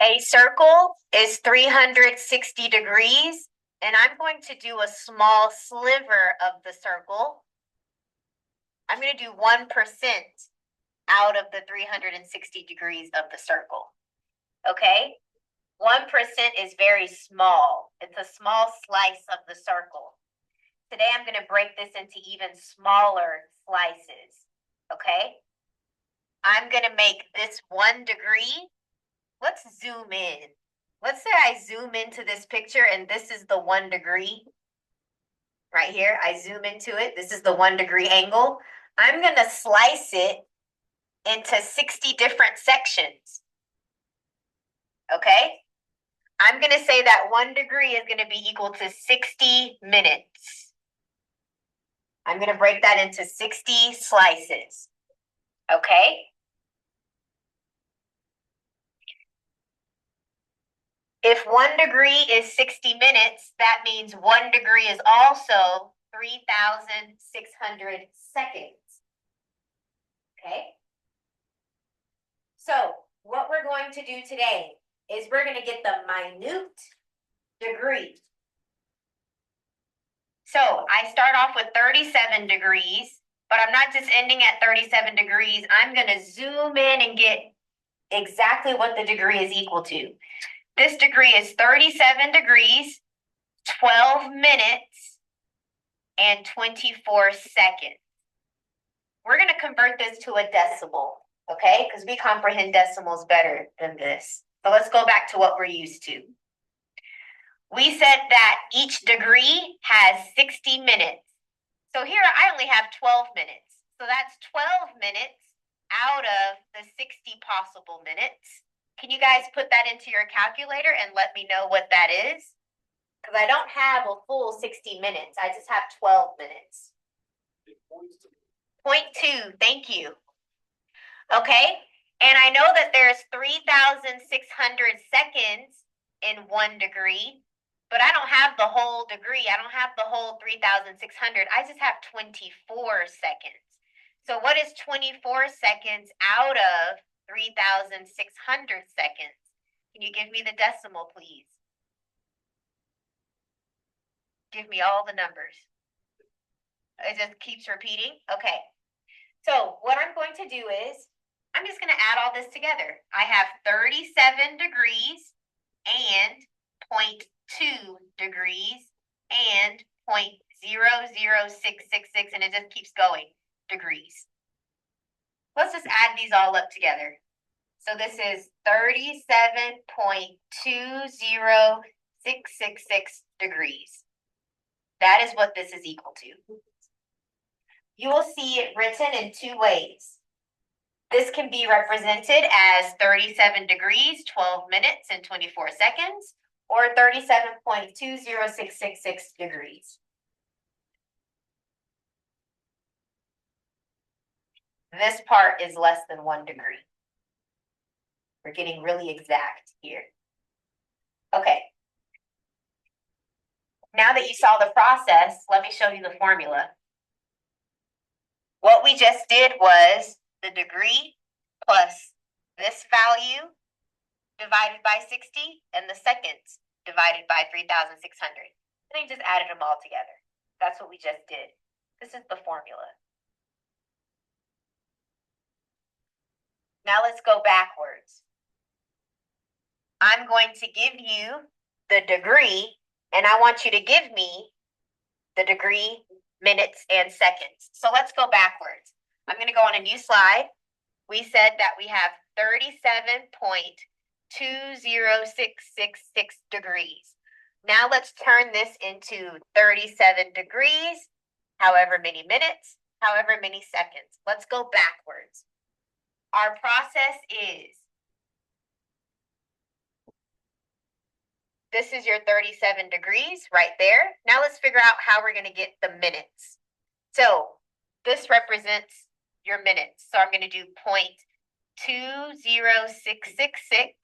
A circle is 360 degrees, and I'm going to do a small sliver of the circle. I'm going to do 1% out of the 360 degrees of the circle. Okay? 1% is very small. It's a small slice of the circle. Today I'm going to break this into even smaller slices. Okay? I'm going to make this 1 degree. Let's zoom in. Let's say I zoom into this picture and this is the 1 degree right here. I zoom into it. This is the 1 degree angle. I'm going to slice it into 60 different sections. Okay? I'm going to say that 1 degree is going to be equal to 60 minutes. I'm going to break that into 60 slices. Okay? If 1 degree is 60 minutes, that means 1 degree is also 3,600 seconds. Okay? So what we're going to do today is we're going to get the minute degree. So I start off with 37 degrees, but I'm not just ending at 37 degrees. I'm going to zoom in and get exactly what the degree is equal to. This degree is 37 degrees, 12 minutes, and 24 seconds. We're going to convert this to a decimal, okay? Because we comprehend decimals better than this. So let's go back to what we're used to. We said that each degree has 60 minutes. So here I only have 12 minutes. So that's 12 minutes out of the 60 possible minutes. Can you guys put that into your calculator and let me know what that is? Because I don't have a full 60 minutes. I just have 12 minutes. 0.2, thank you. Okay, and I know that there's 3,600 seconds in 1 degree, but I don't have the whole degree. I don't have the whole 3,600. I just have 24 seconds. So what is 24 seconds out of 3,600 seconds? Can you give me the decimal, please? Give me all the numbers. It just keeps repeating. Okay. So what I'm going to do is I'm just going to add all this together. I have 37 degrees and 0.2 degrees and 0.00666, and it just keeps going, degrees. Let's just add these all up together. So this is 37.20666 degrees. That is what this is equal to. You will see it written in two ways. This can be represented as 37 degrees, 12 minutes, and 24 seconds, or 37.20666 degrees. This part is less than 1 degree. We're getting really exact here. Okay. Now that you saw the process, let me show you the formula. What we just did was the degree plus this value divided by 60 and the seconds divided by 3,600. And then just added them all together. That's what we just did. This is the formula. Now let's go backwards. I'm going to give you the degree, and I want you to give me the degree, minutes, and seconds. So let's go backwards. I'm going to go on a new slide. We said that we have 37.20666 degrees. Now let's turn this into 37 degrees, however many minutes, however many seconds. Let's go backwards. Our process is, this is your 37 degrees right there. Now let's figure out how we're going to get the minutes. So this represents your minutes. So I'm going to do 0.20666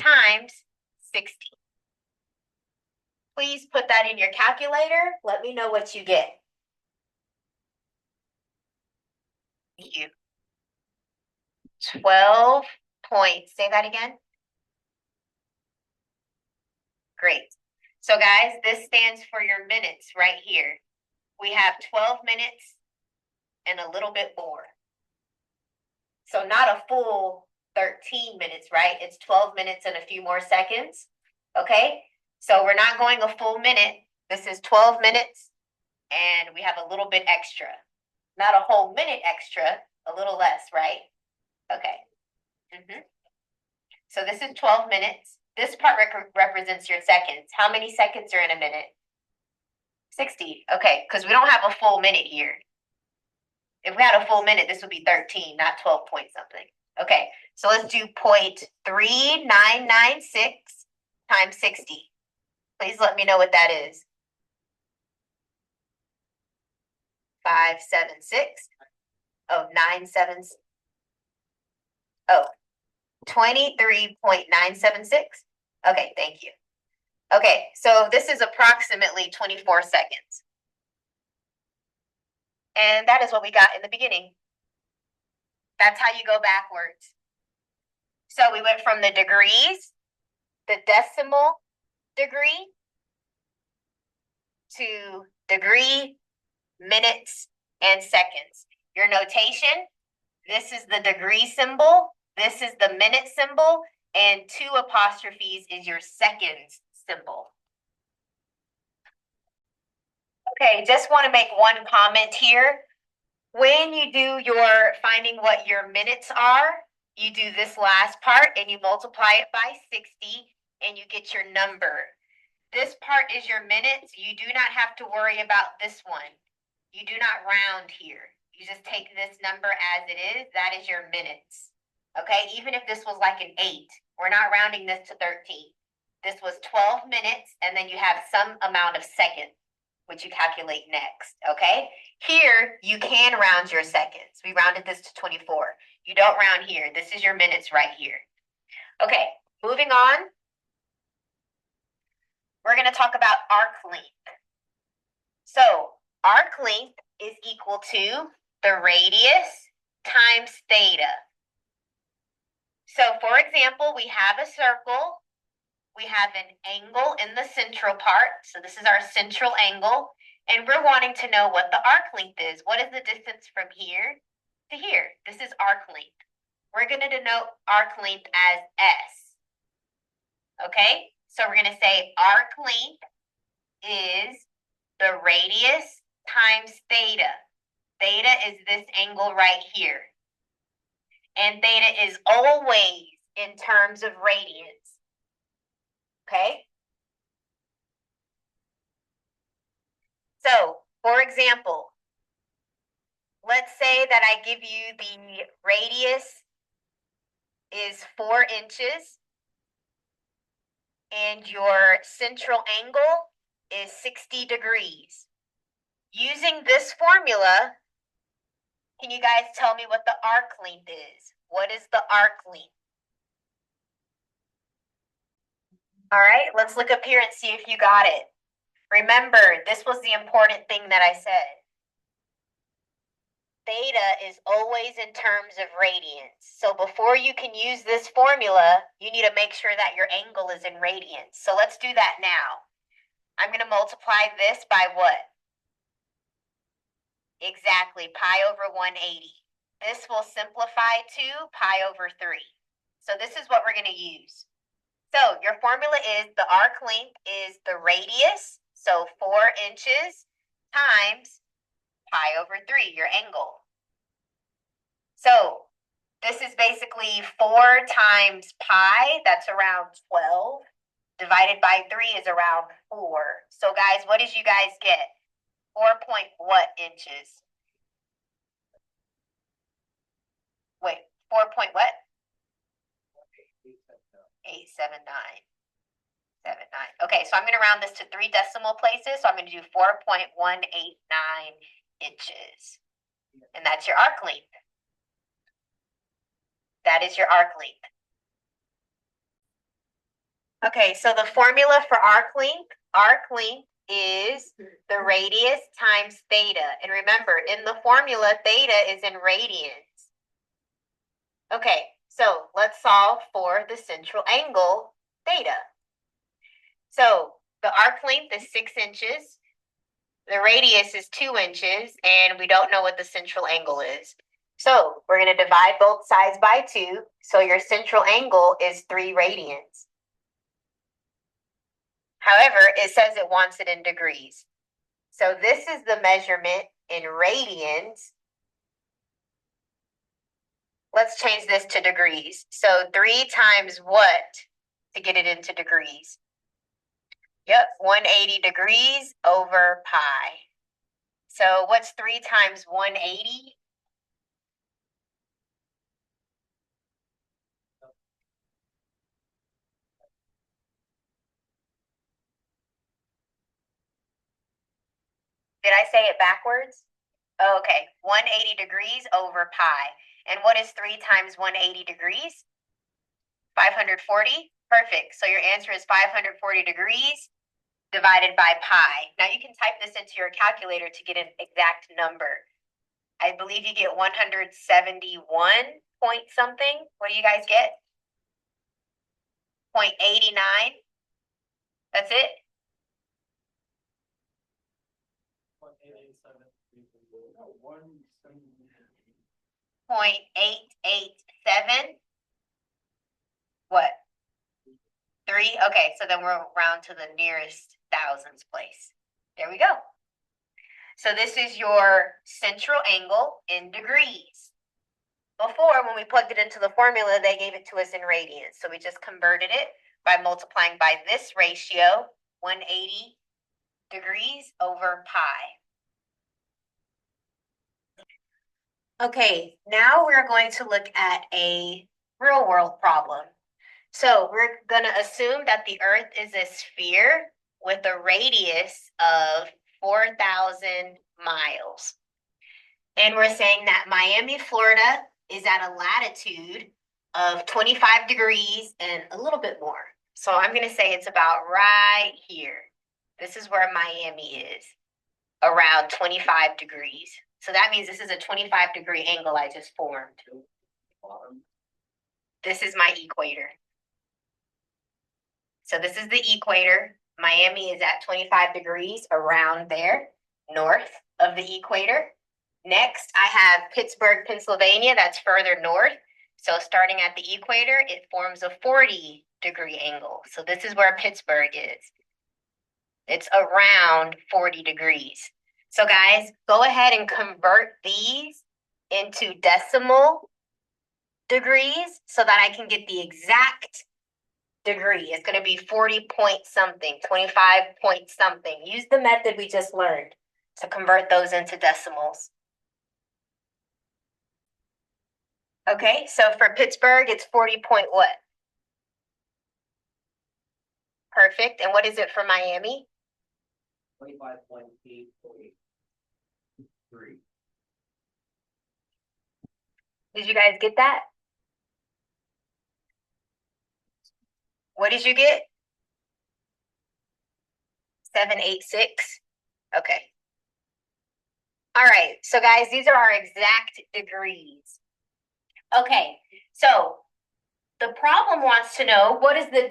times 60. Please put that in your calculator. Let me know what you get. You 12 points. Say that again. Great. So guys, this stands for your minutes right here. We have 12 minutes and a little bit more. So not a full 13 minutes, right? It's 12 minutes and a few more seconds. Okay, so we're not going a full minute. This is 12 minutes and we have a little bit extra. Not a whole minute extra, a little less, right? Okay. So this is 12 minutes. This part represents your seconds. How many seconds are in a minute? 60. Okay, because we don't have a full minute here. If we had a full minute, this would be 13, not 12 point something. Okay, so let's do 0.3996 times 60. Please let me know what that is. 576. Oh, 97. Oh, 23.976. Okay, thank you. Okay, so this is approximately 24 seconds. And that is what we got in the beginning. That's how you go backwards. So we went from the degrees, the decimal degree, to degree, minutes, and seconds. Your notation, this is the degree symbol, this is the minute symbol, and 2 apostrophes is your seconds symbol. Okay, just want to make one comment here. When you do your finding what your minutes are, you do this last part and you multiply it by 60 and you get your number. This part is your minutes. You do not have to worry about this one. You do not round here. You just take this number as it is. That is your minutes. Okay, even if this was like an 8, we're not rounding this to 13. This was 12 minutes and then you have some amount of seconds, which you calculate next, okay? Here, you can round your seconds. We rounded this to 24. You don't round here. This is your minutes right here. Okay, moving on. We're going to talk about arc length. So, arc length is equal to the radius times theta. So, for example, we have a circle. We have an angle in the central part. So this is our central angle. And we're wanting to know what the arc length is. What is the distance from here to here? This is arc length. We're going to denote arc length as S. Okay? So we're going to say arc length is the radius times theta. Theta is this angle right here. And theta is always in terms of radians. Okay? So, for example, let's say that I give you the radius is 4 inches and your central angle is 60 degrees. Using this formula, can you guys tell me what the arc length is? What is the arc length? All right, let's look up here and see if you got it. Remember, this was the important thing that I said. Theta is always in terms of radians. So before you can use this formula, you need to make sure that your angle is in radians. So let's do that now. I'm going to multiply this by what? Exactly, pi over 180. This will simplify to pi over 3. So this is what we're going to use. So your formula is the arc length is the radius, so 4 inches, times pi over 3, your angle. So this is basically 4 times pi, that's around 12, divided by 3 is around 4. So guys, what did you guys get? 4 point what inches? Wait, 4 point what? 879. Okay, so I'm going to round this to 3 decimal places. So I'm going to do 4.189 inches. And that's your arc length. That is your arc length. Okay, so the formula for arc length is the radius times theta. And remember, in the formula, theta is in radians. Okay, so let's solve for the central angle, theta. So the arc length is 6 inches. The radius is 2 inches, and we don't know what the central angle is. So we're going to divide both sides by 2. So your central angle is 3 radians. However, it says it wants it in degrees. So this is the measurement in radians. Let's change this to degrees. So 3 times what to get it into degrees? Yep, 180 degrees over pi. So what's 3 times 180? Did I say it backwards? Okay, 180 degrees over pi. And what is 3 times 180 degrees? 540? Perfect. So your answer is 540 degrees divided by pi. Now you can type this into your calculator to get an exact number. I believe you get 171 point something. What do you guys get? 0.89. That's it? 0.887. What? 3? Okay, so then we'll round to the nearest thousands place. There we go. So this is your central angle in degrees. Before, when we plugged it into the formula, they gave it to us in radians. So we just converted it by multiplying by this ratio, 180 degrees over pi. Okay, now we're going to look at a real world problem. So we're going to assume that the Earth is a sphere with a radius of 4,000 miles. And we're saying that Miami, Florida is at a latitude of 25 degrees and a little bit more. So I'm going to say it's about right here. This is where Miami is, around 25 degrees. So that means this is a 25-degree angle I just formed. This is my equator. So this is the equator. Miami is at 25 degrees around there, north of the equator. Next, I have Pittsburgh, Pennsylvania. That's further north. So starting at the equator, it forms a 40-degree angle. So this is where Pittsburgh is. It's around 40 degrees. So guys, go ahead and convert these into decimal degrees so that I can get the exact degree. It's going to be 40 point something, 25 point something. Use the method we just learned to convert those into decimals. Okay, so for Pittsburgh, it's 40 point what? Perfect. And what is it for Miami? 25.843. Did you guys get that? What did you get? 786? Okay. All right, so guys, these are our exact degrees. Okay, so the problem wants to know what is the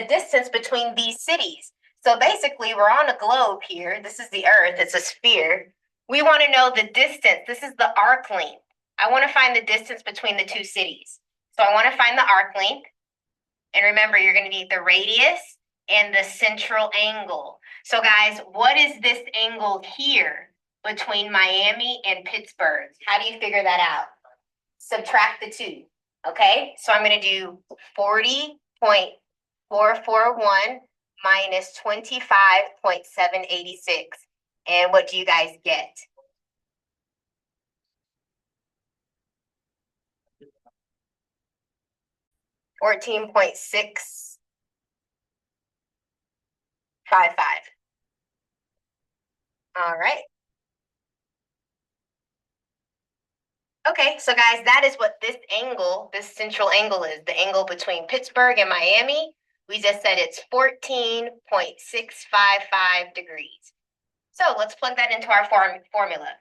distance between these cities. So basically, we're on a globe here. This is the Earth. It's a sphere. We want to know the distance. This is the arc length. I want to find the distance between the two cities. So I want to find the arc length. And remember, you're going to need the radius and the central angle. So guys, what is this angle here between Miami and Pittsburgh? How do you figure that out? Subtract the 2. Okay, so I'm going to do 40.441 minus 25.786. And what do you guys get? $14.655. All right. Okay, so guys, that is what this angle, this central angle is, the angle between Pittsburgh and Miami. We just said it's 14.655 degrees. So let's plug that into our formula.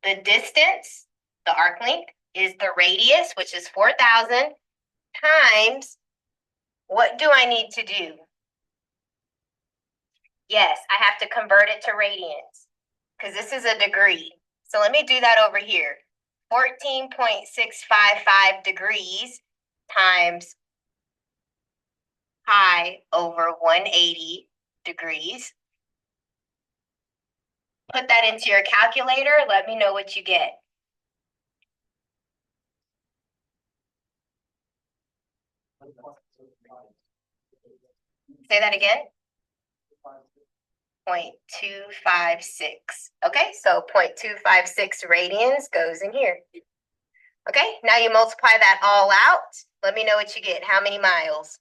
The distance, the arc length, is the radius, which is 4,000, times, what do I need to do? Yes, I have to convert it to radians because this is a degree. So let me do that over here. 14.655 degrees times pi over 180 degrees. Put that into your calculator. Let me know what you get. Say that again. 0.256. Okay, so 0.256 radians goes in here. Okay, now you multiply that all out. Let me know what you get. How many miles?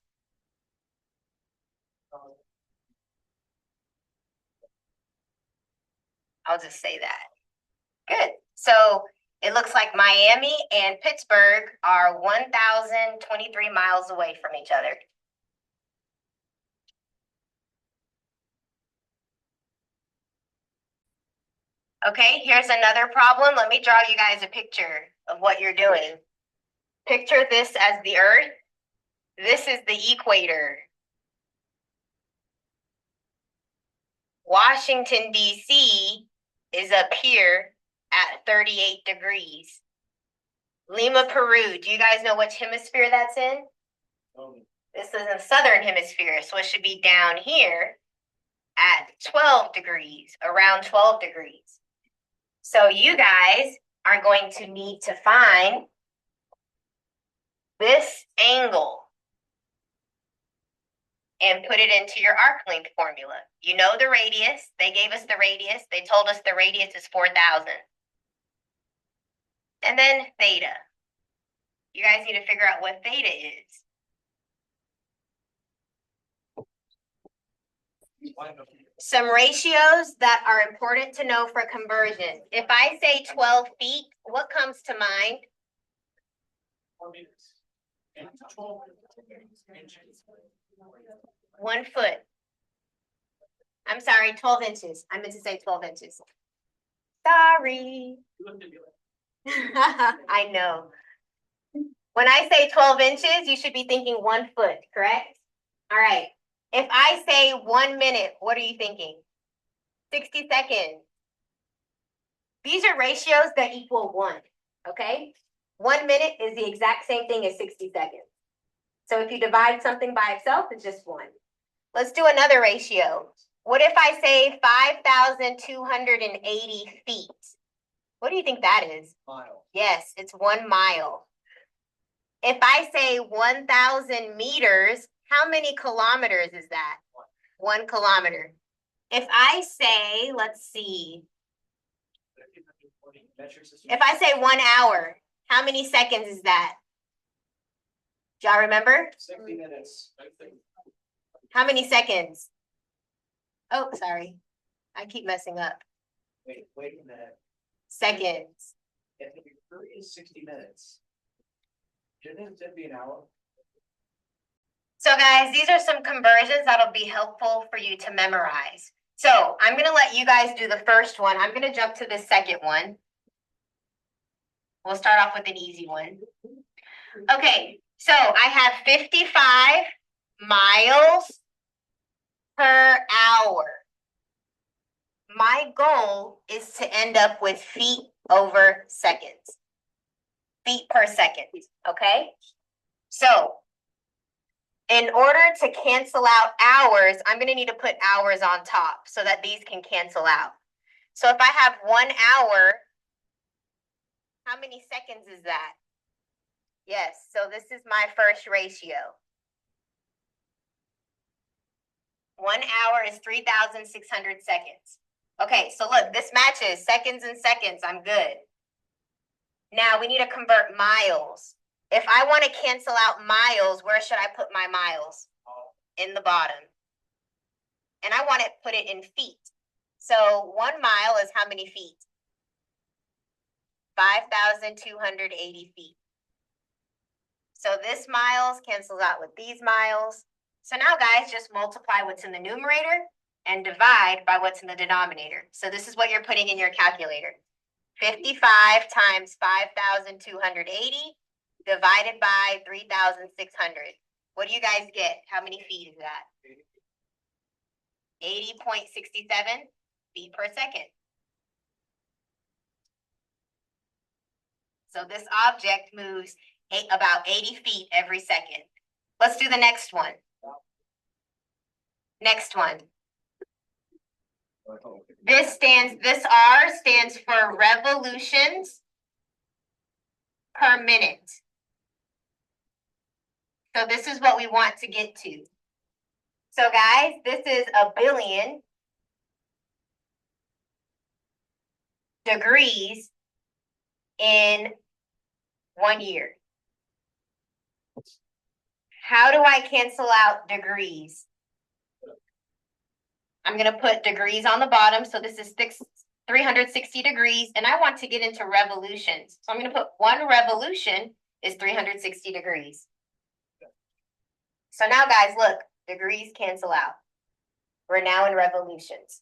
I'll just say that. Good. So it looks like Miami and Pittsburgh are 1,023 miles away from each other. Okay, here's another problem. Let me draw you guys a picture of what you're doing. Picture this as the Earth. This is the equator. Washington, D.C. is up here at 38 degrees. Lima, Peru, do you guys know which hemisphere that's in? This is in the southern hemisphere, so it should be down here at 12 degrees, around 12 degrees. So you guys are going to need to find this angle and put it into your arc length formula. You know the radius. They gave us the radius. They told us the radius is 4,000. And then theta. You guys need to figure out what theta is. Some ratios that are important to know for conversion. If I say 12 feet, what comes to mind? 4 meters. And 12 inches. 1 foot. I'm sorry, 12 inches. I meant to say 12 inches. Sorry. I know. When I say 12 inches, you should be thinking 1 foot, correct? All right. If I say 1 minute, what are you thinking? 60 seconds. These are ratios that equal 1, okay? 1 minute is the exact same thing as 60 seconds. So if you divide something by itself, it's just 1. Let's do another ratio. What if I say 5,280 feet? What do you think that is? Mile. Yes, it's 1 mile. If I say 1,000 meters, how many kilometers is that? 1 kilometer. If I say, let's see. If I say 1 hour, how many seconds is that? Do y'all remember? 60 minutes. How many seconds? Oh, sorry. I keep messing up. Wait a minute. Seconds. If it is 60 minutes, shouldn't it be an hour? So guys, these are some conversions that'll be helpful for you to memorize. So I'm going to let you guys do the first one. I'm going to jump to the second one. We'll start off with an easy one. Okay, so I have 55 miles per hour. My goal is to end up with feet over seconds. Feet per second, okay? So in order to cancel out hours, I'm going to need to put hours on top so that these can cancel out. So if I have 1 hour, how many seconds is that? Yes, so this is my first ratio. 1 hour is 3,600 seconds. Okay, so look, this matches seconds and seconds. I'm good. Now we need to convert miles. If I want to cancel out miles, where should I put my miles? In the bottom. And I want to put it in feet. So 1 mile is how many feet? 5,280 feet. So this miles cancels out with these miles. So now guys, just multiply what's in the numerator and divide by what's in the denominator. So this is what you're putting in your calculator. 55 times 5,280 divided by 3,600. What do you guys get? How many feet is that? 80.67 feet per second. So this object moves about 80 feet every second. Let's do the next one. Next one. This R stands for revolutions per minute. So this is what we want to get to. So guys, this is 1 billion degrees in 1 year. How do I cancel out degrees? I'm going to put degrees on the bottom. So this is 360 degrees, and I want to get into revolutions. So I'm going to put 1 revolution is 360 degrees. So now guys, look, degrees cancel out. We're now in revolutions.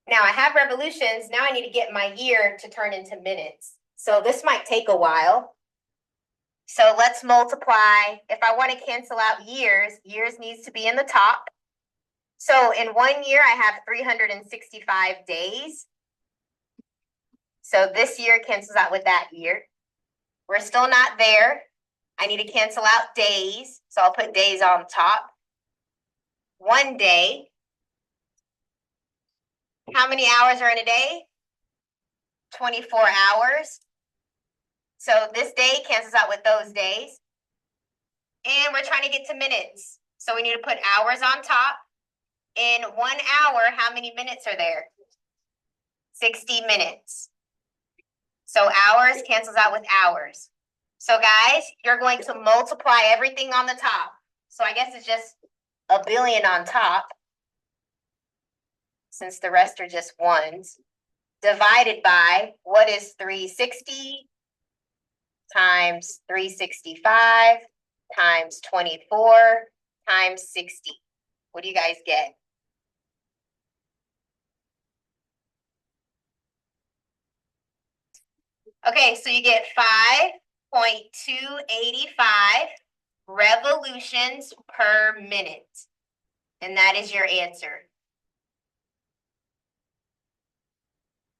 Now I have revolutions. Now I need to get my year to turn into minutes. So this might take a while. So let's multiply. If I want to cancel out years, years needs to be in the top. So in 1 year, I have 365 days. So this year cancels out with that year. We're still not there. I need to cancel out days. So I'll put days on top. 1 day. How many hours are in a day? 24 hours. So this day cancels out with those days. And we're trying to get to minutes. So we need to put hours on top. In 1 hour, how many minutes are there? 60 minutes. So hours cancels out with hours. So guys, you're going to multiply everything on the top. So I guess it's just 1 billion on top, since the rest are just ones, divided by, what is 360 times 365 times 24 times 60? What do you guys get? Okay, so you get 5.285 revolutions per minute. And that is your answer.